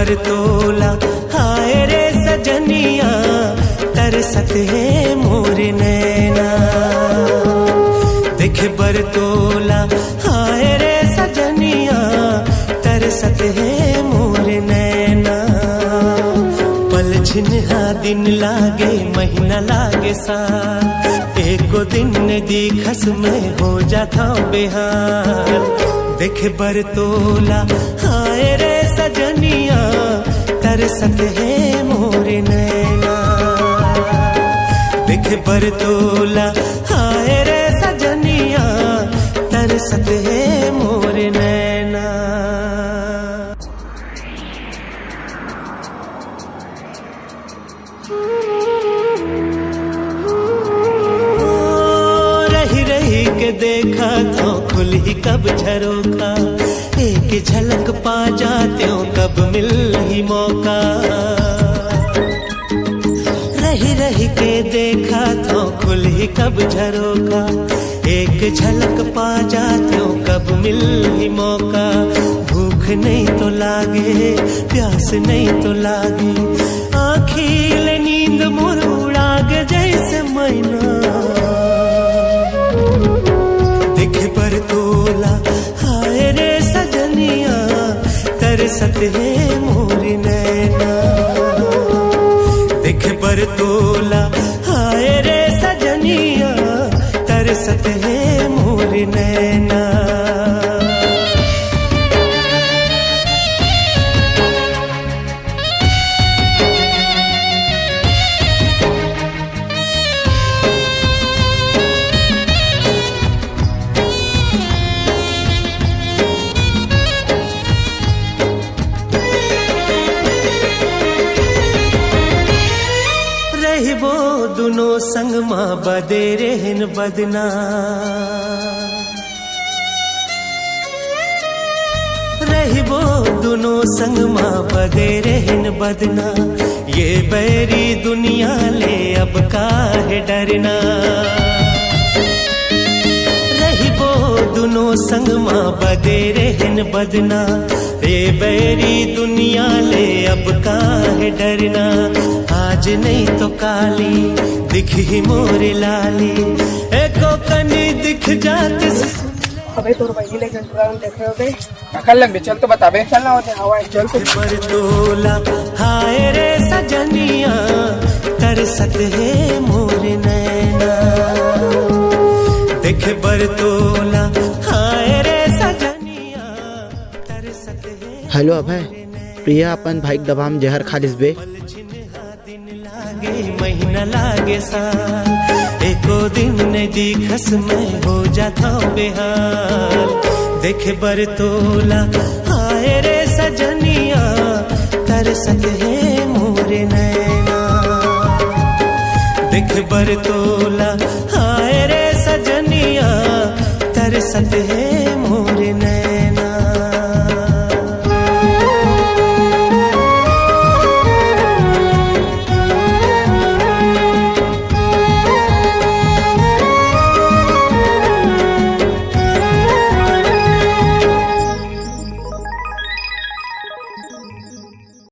बरतोला हाय रे सजनिया तरसत है मोर नैना। देख बरतोला हाय रे सजनिया तरसत है मोर नैना। पल छिन्हा दिन लागे महीना लागे साल, एको दिन दिखस में हो जाता बेहाल। देख बरतोला हाय रे सजनिया तरसत है मोर नैना। देख बरतोला हाय रे सजनिया तरसत है मोर नैना। रही रही के देखा तो खुल ही कब झरोखा, एक झलक पा जाते हो कब मिल ही मौका। रही रही के देखा तो खुल ही कब झरोखा, एक झलक पा जाते हो कब मिल ही मौका। भूख नहीं तो लागे प्यास नहीं तो लागे, आँखिल नींद मोर उड़ाग जैसे मैना। देख बरतोला हाय रे सजनिया तरसत है मोर नैना। देख बरतोला हाय रे सजनिया तरसत है मोर नैना। रहिबो दुनो संग माँ बदे रहन बदना। रहिबो दुनो संग माँ बदे रहन बदना, ये बैरी दुनिया ले अब काहे डरना। रहिबो दुनो संग माँ बदे रहन बदना, ये बैरी दुनिया ले अब काहे डरना। आज नहीं तो काली दिख ही मोर लाली, एको कनी दिख जाते। अबे तोर भाई लेके ड्राम देख रहे हो बे, कर लग बे चल तो बता बे, चलना होते हवाई चल तो। बरतोला हाय रे सजनिया तरसत है मोर नैना। देख बरतोला हाय रे सजनिया तरसत है। हेलो अभय, प्रिया अपन भाई दबाम जहर खालिस बे। महीना लागे साल, एको दिन ने दिखस में हो जाता बेहाल। देख बरतोला हाय रे सजनिया तरसत है मोर नैना। देख बरतोला हाय रे सजनिया तरसत है